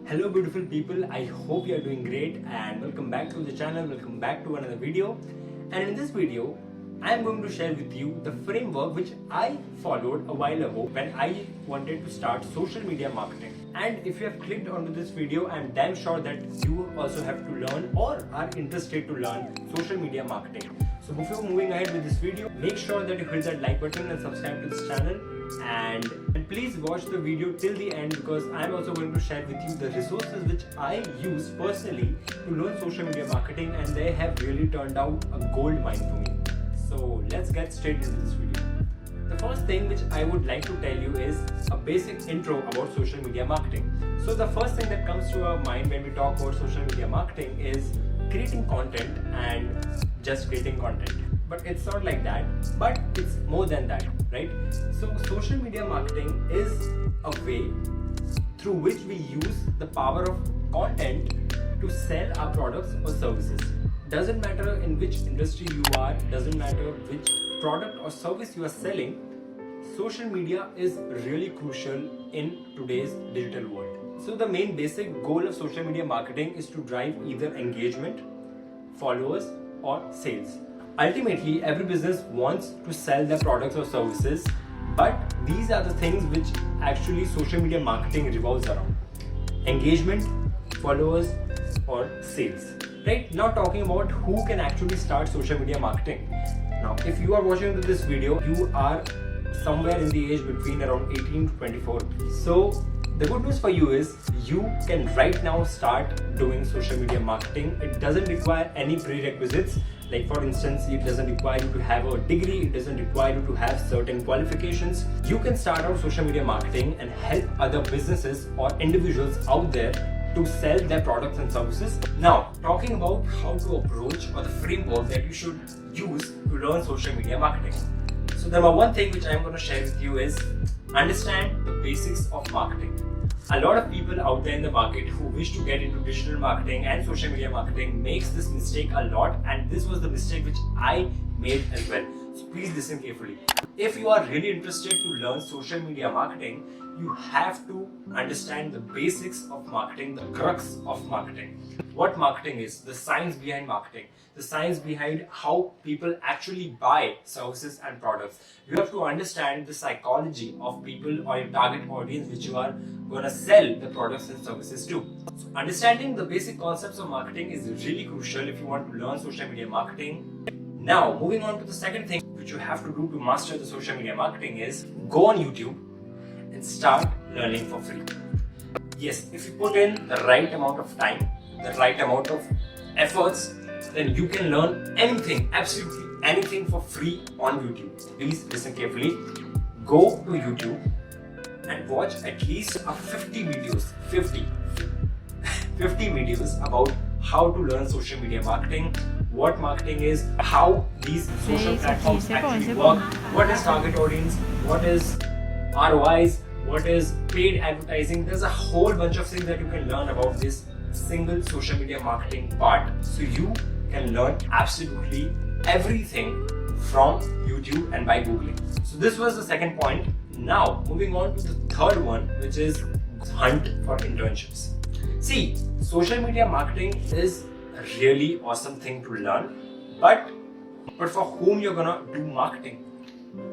Hello beautiful people, I hope you are doing great and welcome back to the channel, welcome back to another video. And in this video, I am going to share with you the framework which I followed a while ago when I wanted to start social media marketing. And if you have clicked onto this video, I am damn sure that you also have to learn or are interested to learn social media marketing. So before moving ahead with this video, make sure that you hit that like button and subscribe to this channel. And please watch the video till the end because I am also going to share with you the resources which I use personally to learn social media marketing, and they have really turned out a gold mine for me. So let's get straight into this video. The first thing which I would like to tell you is a basic intro about social media marketing. So the first thing that comes to our mind when we talk about social media marketing is creating content and just creating content. But it's not like that, but it's more than that, right? So social media marketing is a way through which we use the power of content to sell our products or services. Doesn't matter in which industry you are, doesn't matter which product or service you are selling, social media is really crucial in today's digital world. So the main basic goal of social media marketing is to drive either engagement, followers, or sales. Ultimately, every business wants to sell their products or services, but these are the things which actually social media marketing revolves around: engagement, followers, or sales. Right? Now talking about who can actually start social media marketing. Now, if you are watching this video, you are somewhere in the age between around 18 to 24. So the good news for you is you can right now start doing social media marketing. It doesn't require any prerequisites. Like for instance, it doesn't require you to have a degree, it doesn't require you to have certain qualifications. You can start out social media marketing and help other businesses or individuals out there to sell their products and services. Now, talking about how to approach or the framework that you should use to learn social media marketing. So the number one thing which I'm going to share with you is understand the basics of marketing. A lot of people out there in the market who wish to get into digital marketing and social media marketing makes this mistake a lot, and this was the mistake which I made as well. So please listen carefully. If you are really interested to learn social media marketing, you have to understand the basics of marketing, the crux of marketing. What marketing is, the science behind marketing, the science behind how people actually buy services and products. You have to understand the psychology of people or your target audience which you are going to sell the products and services to. So understanding the basic concepts of marketing is really crucial if you want to learn social media marketing. Now, moving on to the second thing which you have to do to master the social media marketing is go on YouTube and start learning for free. Yes, if you put in the right amount of time, the right amount of efforts, then you can learn anything, absolutely anything for free on YouTube. Please listen carefully. Go to YouTube and watch at least 50 videos, 50 videos about how to learn social media marketing, what marketing is, how these social platforms actually work, what is target audience, what is ROIs, what is paid advertising. There's a whole bunch of things that you can learn about this single social media marketing part. So you can learn absolutely everything from YouTube and by Googling. So this was the second point. Now moving on to the third one, which is hunt for internships. See, social media marketing is a really awesome thing to learn, but for whom you're gonna do marketing?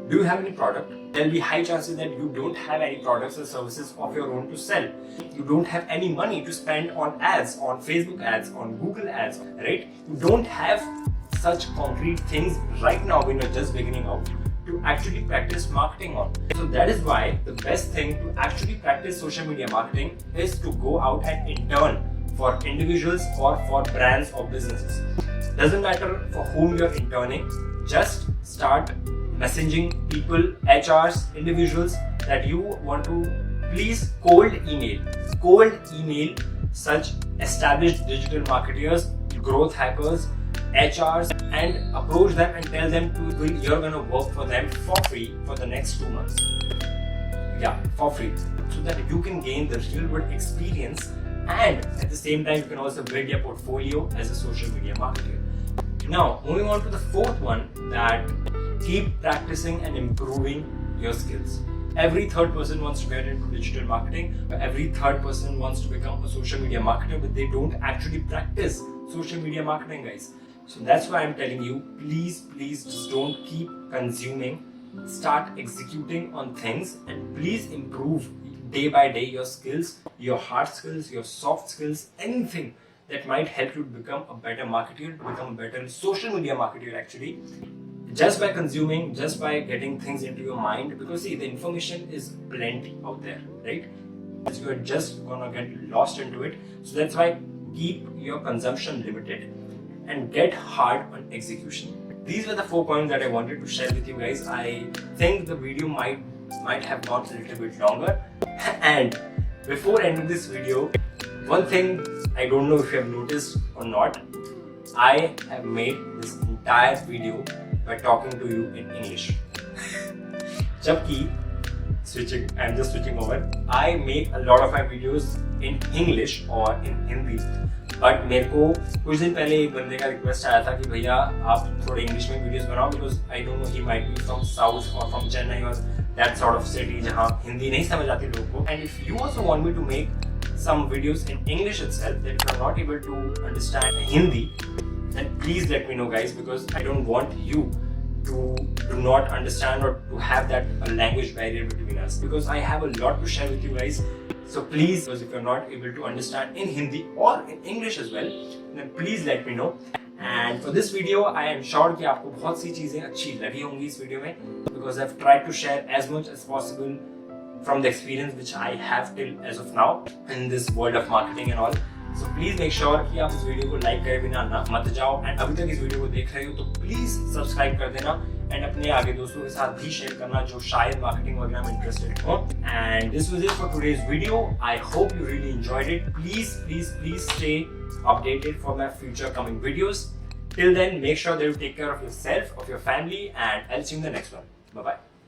Do you have any product? There'll be high chances that you don't have any products or services of your own to sell. You don't have any money to spend on ads, on Facebook ads, on Google ads, right? You don't have such concrete things right now when you're just beginning out to actually practice marketing on. So that is why the best thing to actually practice social media marketing is to go out and intern for individuals or for brands or businesses. Doesn't matter for whom you're interning, just start messaging people, HRs, individuals that you want to please cold email such established digital marketers, growth hackers, HRs, and approach them and tell them you're gonna work for them for free for the next 2 months. Yeah, for free. So that you can gain the real world experience, and at the same time you can also build your portfolio as a social media marketer. Now, moving on to the fourth one, that keep practicing and improving your skills. Every third person wants to get into digital marketing. Every third person wants to become a social media marketer, but they don't actually practice social media marketing, guys. So that's why I'm telling you, please just don't keep consuming. Start executing on things, and please improve day by day your skills, your hard skills, your soft skills, anything that might help you to become a better marketer, to become a better social media marketer actually. Just by consuming, just by getting things into your mind, because see, the information is plenty out there, right? So you're just gonna get lost into it. So that's why keep your consumption limited and get hard on execution. These were the 4 points that I wanted to share with you guys. I think the video might have gone a little bit longer. And before ending this video, one thing I don't know if you have noticed or not, I have made this entire video by talking to you in English. Jabki, I'm just switching over. I make a lot of my videos in English or in Hindi. But मेरे को कुछ दिन पहले एक बंदे का request आया था कि भैया आप थोड़े इंग्लिश में वीडियोस बनाओ, because I don't know, he might be from South or from Chennai or that sort of city जहाँ हिंदी नहीं समझ आती लोगों को. And if you also want me to make some videos in English itself, that if you are not able to understand Hindi, then please let me know, guys, because I don't want you to do not understand or to have that language barrier between us, because I have a lot to share with you guys. So please, because if you're not able to understand in Hindi or in English as well, then please let me know. And for this video, I am sure कि आपको बहुत सी चीजें अच्छी लगी होंगी इस video में, because I've tried to share as much as possible from the experience which I have till as of now in this world of marketing and all. So please make sure कि आप इस video को like करे बिना मत जाओ, and अभी तक इस वीडियो को देख रहे हो तो प्लीज सब्सक्राइब कर देना, एंड अपने आगे दोस्तों के साथ भी शेयर करना जो शायद मार्केटिंग वगैरह में इंटरेस्टेड हो. And this was it for today's video. I hope you really enjoyed it. Please stay updated for my future coming videos. Till then, make sure that you take care of yourself, of your family, and I'll see you in the next one. Bye bye.